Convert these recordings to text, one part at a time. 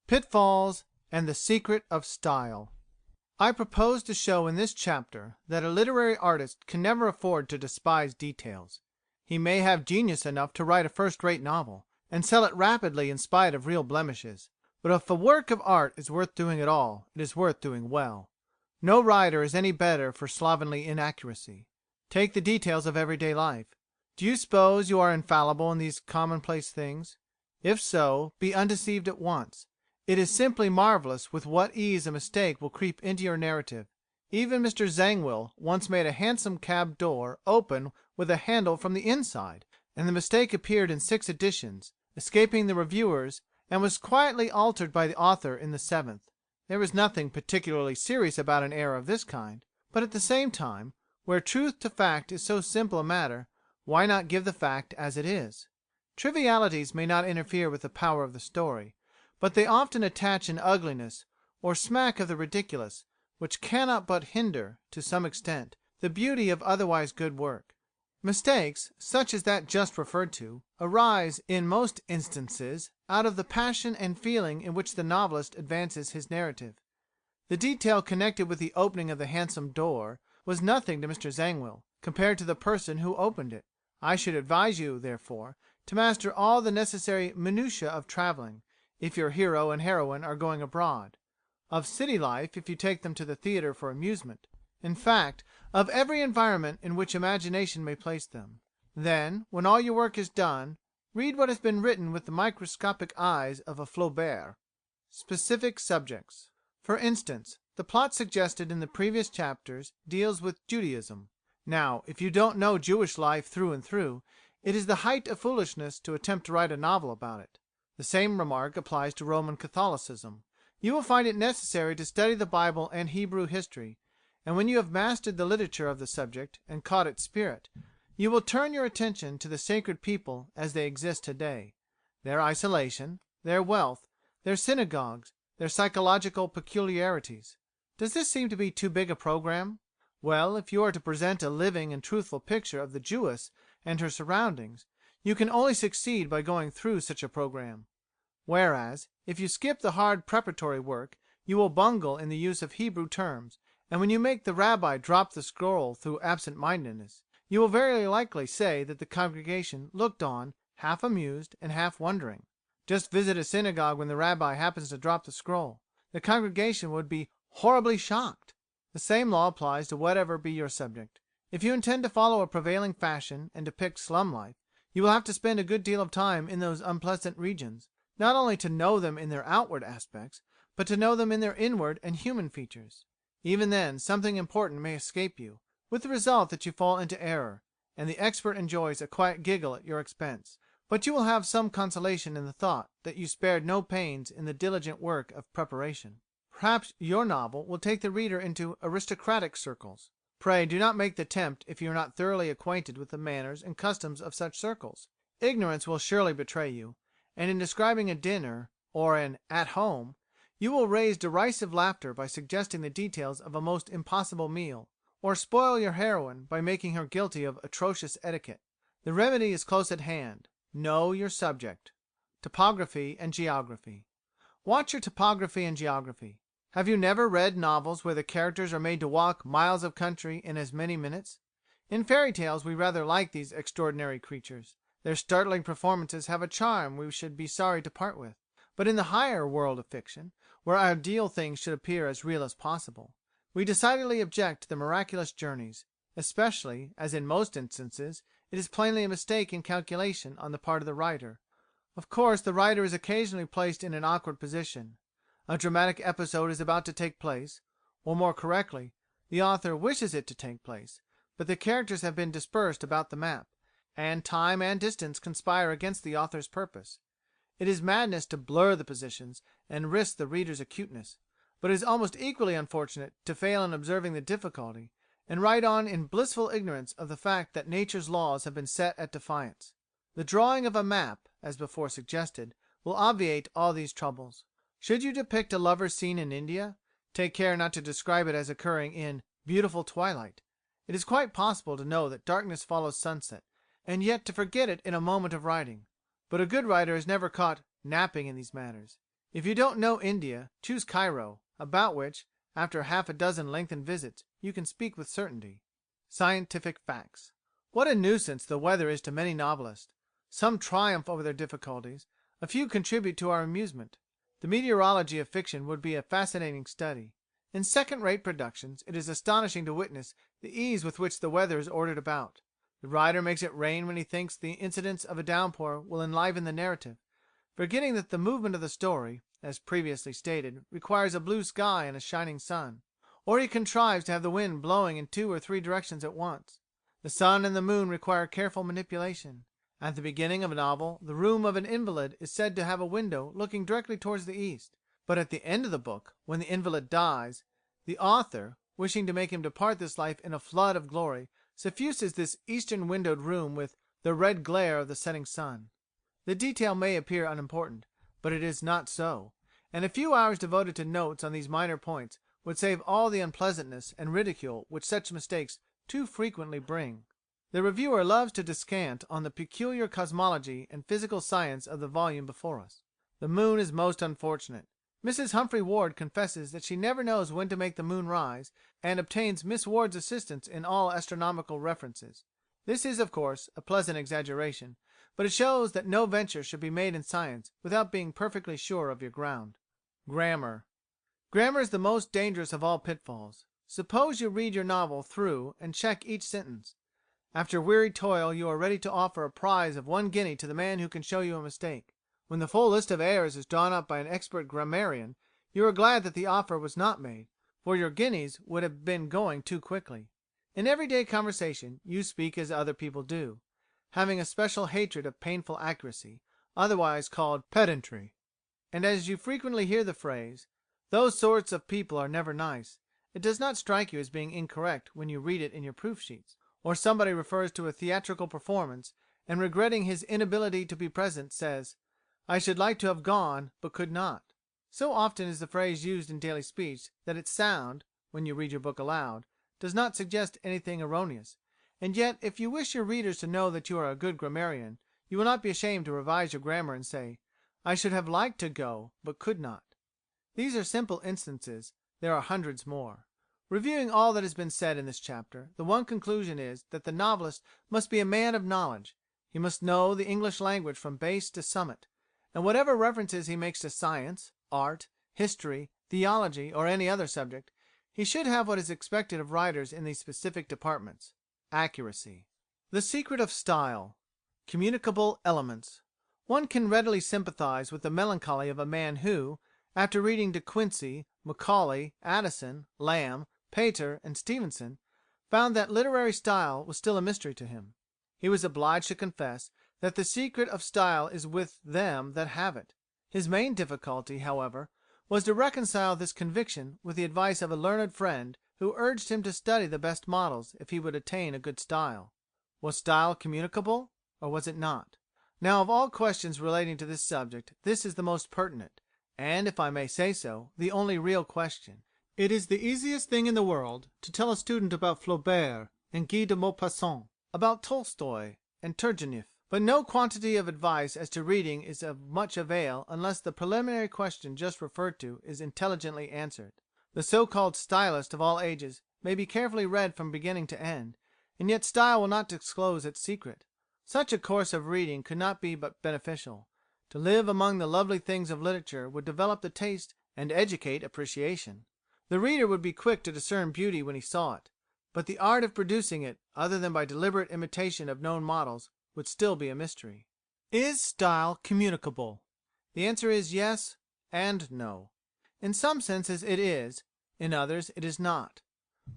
Pitfalls and the Secret of Style. I propose to show in this chapter that a literary artist can never afford to despise details. He may have genius enough to write a first-rate novel, and sell it rapidly in spite of real blemishes, but if a work of art is worth doing at all, it is worth doing well. No writer is any better for slovenly inaccuracy. Take the details of everyday life. Do you suppose you are infallible in these commonplace things? If so, be undeceived at once. It is simply marvellous with what ease a mistake will creep into your narrative. Even Mr Zangwill once made a hansom cab door open with a handle from the inside, and the mistake appeared in 6 editions, escaping the reviewers, and was quietly altered by the author in the 7th. There is nothing particularly serious about an error of this kind, but at the same time, where truth to fact is so simple a matter, why not give the fact as it is? Trivialities may not interfere with the power of the story, but they often attach an ugliness, or smack of the ridiculous, which cannot but hinder, to some extent, the beauty of otherwise good work. Mistakes, such as that just referred to, arise, in most instances, out of the passion and feeling in which the novelist advances his narrative. The detail connected with the opening of the hansom door was nothing to Mr Zangwill, compared to the person who opened it. I should advise you, therefore, to master all the necessary minutiae of travelling, if your hero and heroine are going abroad; of city life, if you take them to the theatre for amusement; in fact, of every environment in which imagination may place them. Then, when all your work is done, read what has been written with the microscopic eyes of a Flaubert. Specific subjects. For instance, the plot suggested in the previous chapters deals with Judaism. Now, if you don't know Jewish life through and through, it is the height of foolishness to attempt to write a novel about it. The same remark applies to Roman Catholicism. You will find it necessary to study the Bible and Hebrew history, and when you have mastered the literature of the subject and caught its spirit, you will turn your attention to the sacred people as they exist today, their isolation, their wealth, their synagogues, their psychological peculiarities. Does this seem to be too big a programme? Well, if you are to present a living and truthful picture of the Jewess and her surroundings, you can only succeed by going through such a programme. Whereas, if you skip the hard preparatory work, you will bungle in the use of Hebrew terms, and when you make the rabbi drop the scroll through absent-mindedness, you will very likely say that the congregation looked on, half amused and half wondering. Just visit a synagogue when the rabbi happens to drop the scroll. The congregation would be horribly shocked. The same law applies to whatever be your subject. If you intend to follow a prevailing fashion and depict slum life, you will have to spend a good deal of time in those unpleasant regions, not only to know them in their outward aspects, but to know them in their inward and human features. Even then, something important may escape you, with the result that you fall into error, and the expert enjoys a quiet giggle at your expense. But you will have some consolation in the thought that you spared no pains in the diligent work of preparation. Perhaps your novel will take the reader into aristocratic circles. Pray do not make the attempt if you are not thoroughly acquainted with the manners and customs of such circles. Ignorance will surely betray you, and in describing a dinner, or an "at home," you will raise derisive laughter by suggesting the details of a most impossible meal, or spoil your heroine by making her guilty of atrocious etiquette. The remedy is close at hand. Know your subject. Topography and Geography. Watch your topography and geography. Have you never read novels where the characters are made to walk miles of country in as many minutes? In fairy tales we rather like these extraordinary creatures. Their startling performances have a charm we should be sorry to part with. But in the higher world of fiction, where ideal things should appear as real as possible, we decidedly object to the miraculous journeys, especially as in most instances it is plainly a mistake in calculation on the part of the writer. Of course the writer is occasionally placed in an awkward position. A dramatic episode is about to take place, or more correctly, the author wishes it to take place, but the characters have been dispersed about the map, and time and distance conspire against the author's purpose. It is madness to blur the positions and risk the reader's acuteness, but it is almost equally unfortunate to fail in observing the difficulty, and write on in blissful ignorance of the fact that nature's laws have been set at defiance. The drawing of a map, as before suggested, will obviate all these troubles. Should you depict a lover's scene in India, take care not to describe it as occurring in beautiful twilight. It is quite possible to know that darkness follows sunset, and yet to forget it in a moment of writing. But a good writer is never caught napping in these matters. If you don't know India, choose Cairo, about which, after half a dozen lengthened visits, you can speak with certainty. Scientific facts. What a nuisance the weather is to many novelists. Some triumph over their difficulties, a few contribute to our amusement. The meteorology of fiction would be a fascinating study. In second-rate productions it is astonishing to witness the ease with which the weather is ordered about. The writer makes it rain when he thinks the incidents of a downpour will enliven the narrative, forgetting that the movement of the story, as previously stated, requires a blue sky and a shining sun. Or he contrives to have the wind blowing in 2 or 3 directions at once. The sun and the moon require careful manipulation. At the beginning of a novel the room of an invalid is said to have a window looking directly towards the east, but at the end of the book, when the invalid dies, the author, wishing to make him depart this life in a flood of glory, suffuses this eastern windowed room with the red glare of the setting sun. The detail may appear unimportant, but it is not so, and a few hours devoted to notes on these minor points would save all the unpleasantness and ridicule which such mistakes too frequently bring. The reviewer loves to descant on the peculiar cosmology and physical science of the volume before us. The moon is most unfortunate. Mrs. Humphrey Ward confesses that she never knows when to make the moon rise, and obtains Miss Ward's assistance in all astronomical references. This is, of course, a pleasant exaggeration, but it shows that no venture should be made in science without being perfectly sure of your ground. Grammar. Grammar is the most dangerous of all pitfalls. Suppose you read your novel through and check each sentence. After weary toil you are ready to offer a prize of 1 guinea to the man who can show you a mistake. When the full list of errors is drawn up by an expert grammarian, you are glad that the offer was not made, for your guineas would have been going too quickly. In everyday conversation you speak as other people do, having a special hatred of painful accuracy, otherwise called pedantry. And as you frequently hear the phrase, "Those sorts of people are never nice," it does not strike you as being incorrect when you read it in your proof sheets, or somebody refers to a theatrical performance, and regretting his inability to be present says, "I should like to have gone, but could not." So often is the phrase used in daily speech that its sound, when you read your book aloud, does not suggest anything erroneous, and yet if you wish your readers to know that you are a good grammarian, you will not be ashamed to revise your grammar and say, "I should have liked to go, but could not." These are simple instances, there are hundreds more. Reviewing all that has been said in this chapter, the one conclusion is that the novelist must be a man of knowledge. He must know the English language from base to summit, and whatever references he makes to science, art, history, theology, or any other subject, he should have what is expected of writers in these specific departments: accuracy. The secret of style. Communicable elements. One can readily sympathise with the melancholy of a man who, after reading De Quincey, Macaulay, Addison, Lamb, Pater, and Stevenson, found that literary style was still a mystery to him. He was obliged to confess that the secret of style is with them that have it. His main difficulty, however, was to reconcile this conviction with the advice of a learned friend who urged him to study the best models if he would attain a good style. Was style communicable, or was it not? Now of all questions relating to this subject this is the most pertinent, and, if I may say so, the only real question. It is the easiest thing in the world to tell a student about Flaubert and Guy de Maupassant, about Tolstoy and Turgenev, but no quantity of advice as to reading is of much avail unless the preliminary question just referred to is intelligently answered. The so-called stylist of all ages may be carefully read from beginning to end, and yet style will not disclose its secret. Such a course of reading could not be but beneficial. To live among the lovely things of literature would develop the taste and educate appreciation. The reader would be quick to discern beauty when he saw it, but the art of producing it, other than by deliberate imitation of known models, would still be a mystery. Is style communicable? The answer is yes and no. In some senses it is, in others it is not.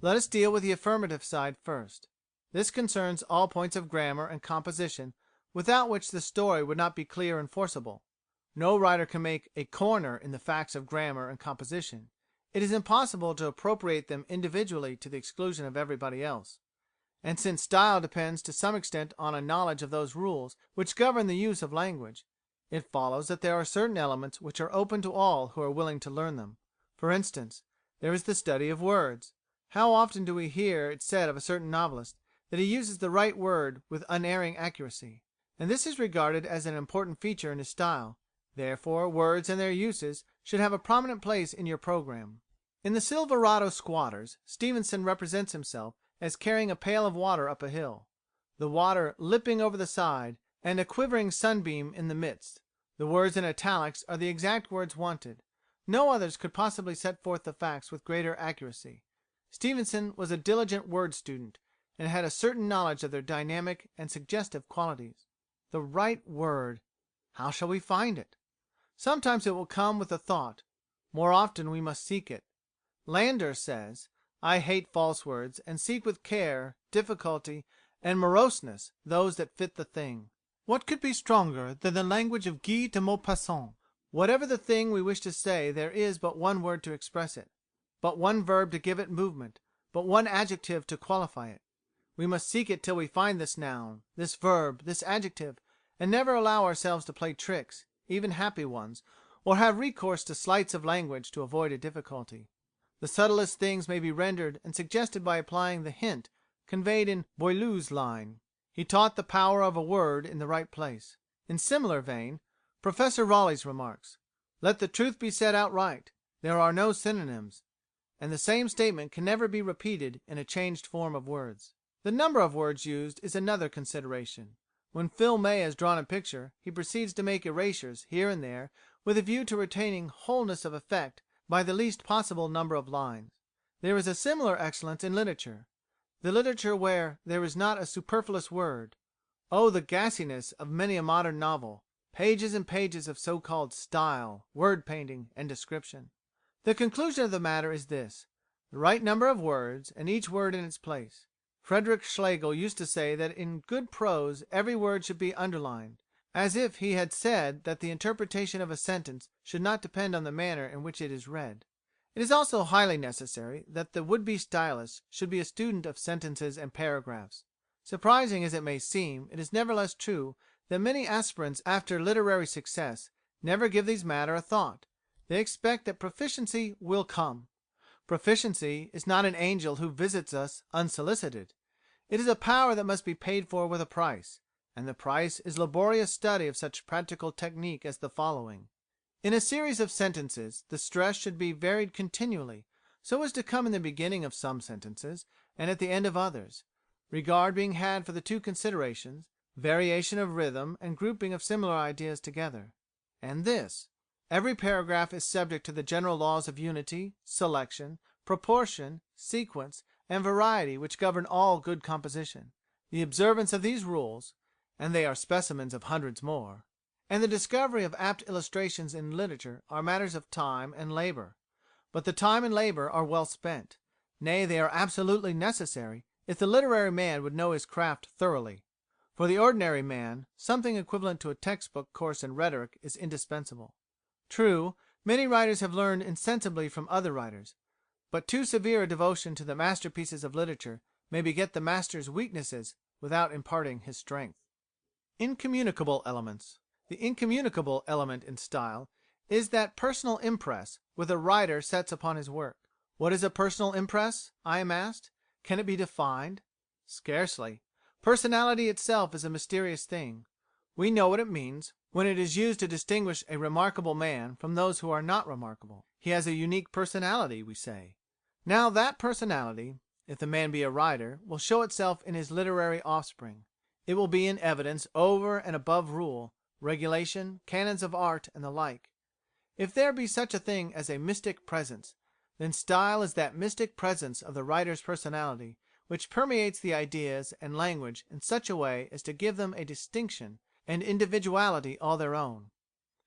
Let us deal with the affirmative side first. This concerns all points of grammar and composition without which the story would not be clear and forcible. No writer can make a corner in the facts of grammar and composition. It is impossible to appropriate them individually to the exclusion of everybody else. And since style depends to some extent on a knowledge of those rules which govern the use of language, it follows that there are certain elements which are open to all who are willing to learn them. For instance, there is the study of words. How often do we hear it said of a certain novelist that he uses the right word with unerring accuracy, and this is regarded as an important feature in his style, Therefore, words and their uses should have a prominent place in your program. In The Silverado Squatters, Stevenson represents himself as carrying a pail of water up a hill, the water lipping over the side, and a quivering sunbeam in the midst. The words in italics are the exact words wanted. No others could possibly set forth the facts with greater accuracy. Stevenson was a diligent word student, and had a certain knowledge of their dynamic and suggestive qualities. The right word! How shall we find it? Sometimes it will come with a thought. More often we must seek it. Landor says, "I hate false words, and seek with care, difficulty, and moroseness those that fit the thing." What could be stronger than the language of Guy de Maupassant? Whatever the thing we wish to say, there is but one word to express it, but one verb to give it movement, but one adjective to qualify it. We must seek it till we find this noun, this verb, this adjective, and never allow ourselves to play tricks, even happy ones, or have recourse to sleights of language to avoid a difficulty. The subtlest things may be rendered and suggested by applying the hint conveyed in Boileau's line, "He taught the power of a word in the right place." In similar vein, Professor Raleigh's remarks, "Let the truth be said outright. There are no synonyms," and the same statement can never be repeated in a changed form of words. The number of words used is another consideration. When Phil May has drawn a picture, he proceeds to make erasures here and there with a view to retaining wholeness of effect by the least possible number of lines. There is a similar excellence in literature, the literature where there is not a superfluous word. Oh, the gassiness of many a modern novel! Pages and pages of so called style, word painting, and description. The conclusion of the matter is this: the right number of words, and each word in its place. Friedrich Schlegel used to say that in good prose every word should be underlined, as if he had said that the interpretation of a sentence should not depend on the manner in which it is read. It is also highly necessary that the would be stylist should be a student of sentences and paragraphs. Surprising as it may seem, it is nevertheless true that many aspirants after literary success never give these matters a thought. They expect that proficiency will come. Proficiency is not an angel who visits us unsolicited. It is a power that must be paid for with a price, and the price is laborious study of such practical technique as the following. In a series of sentences the stress should be varied continually, so as to come in the beginning of some sentences and at the end of others, regard being had for the two considerations, variation of rhythm and grouping of similar ideas together. And this: every paragraph is subject to the general laws of unity, selection, proportion, sequence, and variety which govern all good composition. The observance of these rules and they are specimens of hundreds more and the discovery of apt illustrations in literature are matters of time and labour. But the time and labour are well spent; nay, they are absolutely necessary if the literary man would know his craft thoroughly. For the ordinary man, something equivalent to a textbook course in rhetoric is indispensable. True, many writers have learned insensibly from other writers, but too severe a devotion to the masterpieces of literature may beget the master's weaknesses without imparting his strength. Incommunicable elements. The incommunicable element in style is that personal impress which a writer sets upon his work. What is a personal impress, I am asked? Can it be defined? Scarcely. Personality itself is a mysterious thing. We know what it means when it is used to distinguish a remarkable man from those who are not remarkable. He has a unique personality, we say. Now that personality, if the man be a writer, will show itself in his literary offspring. It will be in evidence over and above rule, regulation, canons of art, and the like. If there be such a thing as a mystic presence, then style is that mystic presence of the writer's personality which permeates the ideas and language in such a way as to give them a distinction and individuality all their own.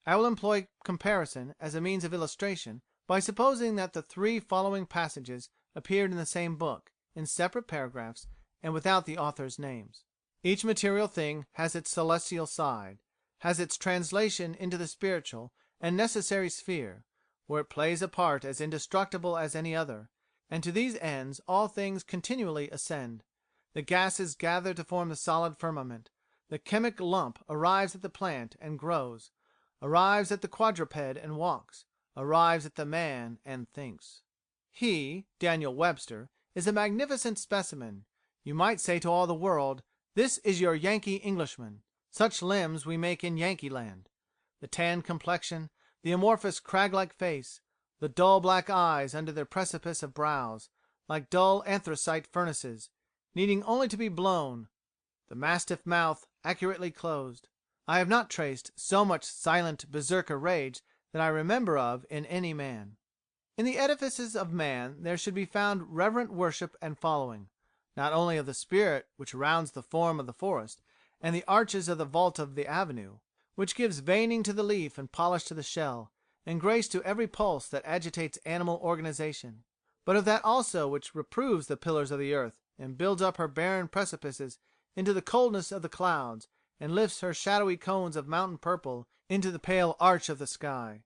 I will employ comparison as a means of illustration by supposing that the three following passages appeared in the same book, in separate paragraphs, and without the author's names. Each material thing has its celestial side, has its translation into the spiritual and necessary sphere, where it plays a part as indestructible as any other, and to these ends all things continually ascend. The gases gather to form the solid firmament, the chemic lump arrives at the plant and grows, arrives at the quadruped and walks, arrives at the man and thinks. He, Daniel Webster, is a magnificent specimen. You might say to all the world, "This is your Yankee Englishman. Such limbs we make in Yankee land." the tanned complexion, the amorphous crag-like face, the dull black eyes under their precipice of brows, like dull anthracite furnaces, needing only to be blown, the mastiff mouth accurately closed. I have not traced so much silent berserker rage that I remember of in any man. In the edifices of man there should be found reverent worship and following, not only of the spirit which rounds the form of the forest, and the arches of the vault of the avenue, which gives veining to the leaf and polish to the shell, and grace to every pulse that agitates animal organization, but of that also which reproves the pillars of the earth, and builds up her barren precipices into the coldness of the clouds, and lifts her shadowy cones of mountain purple into the pale arch of the sky.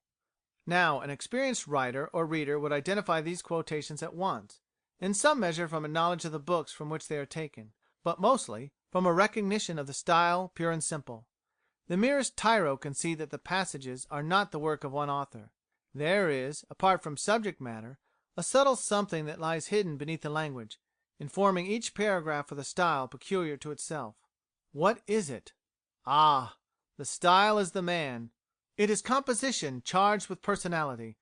Now, an experienced writer or reader would identify these quotations at once, in some measure from a knowledge of the books from which they are taken, but mostly from a recognition of the style pure and simple. The merest tyro can see that the passages are not the work of one author. There is, apart from subject matter, a subtle something that lies hidden beneath the language, informing each paragraph with a style peculiar to itself. What is it? Ah, the style is the man. It is composition charged with personality.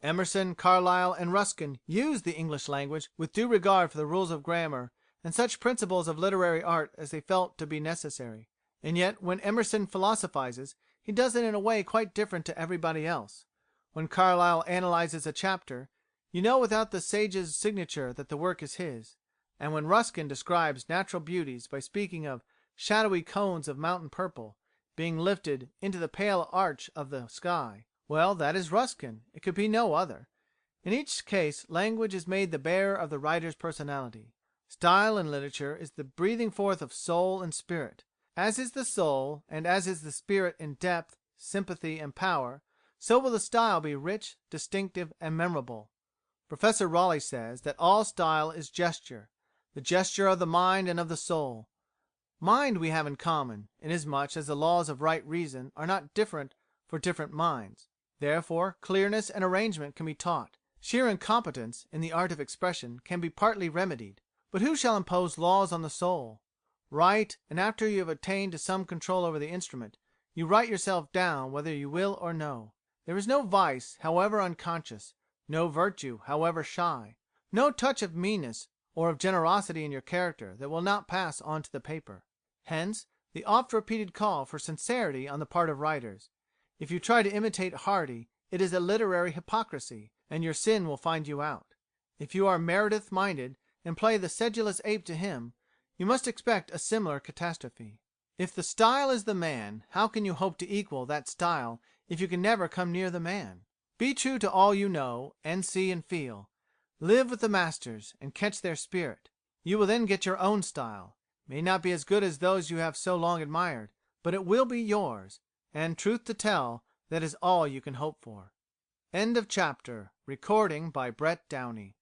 Emerson, Carlyle, and Ruskin used the English language with due regard for the rules of grammar and such principles of literary art as they felt to be necessary. And yet when Emerson philosophizes, he does it in a way quite different to everybody else. When Carlyle analyzes a chapter, you know without the sage's signature that the work is his. And when Ruskin describes natural beauties by speaking of shadowy cones of mountain purple being lifted into the pale arch of the sky, well, that is Ruskin. It could be no other. In each case language is made the bearer of the writer's personality. Style in literature is the breathing forth of soul and spirit. As is the soul, and as is the spirit in depth, sympathy, and power, so will the style be rich, distinctive, and memorable. Professor Raleigh says that all style is gesture, the gesture of the mind and of the soul. Mind we have in common, inasmuch as the laws of right reason are not different for different minds. Therefore, clearness and arrangement can be taught. Sheer incompetence in the art of expression can be partly remedied. But who shall impose laws on the soul? Write, and after you have attained to some control over the instrument, you write yourself down whether you will or no. There is no vice, however unconscious, no virtue, however shy, no touch of meanness or of generosity in your character that will not pass on to the paper. Hence the oft repeated call for sincerity on the part of writers. If you try to imitate Hardy, it is a literary hypocrisy, and your sin will find you out. If you are Meredith minded and play the sedulous ape to him, you must expect a similar catastrophe. If the style is the man, how can you hope to equal that style if you can never come near the man? Be true to all you know, and see, and feel. Live with the masters, and catch their spirit. You will then get your own style. It may not be as good as those you have so long admired, but it will be yours, and, truth to tell, that is all you can hope for. End of chapter. Recording by Brett Downey.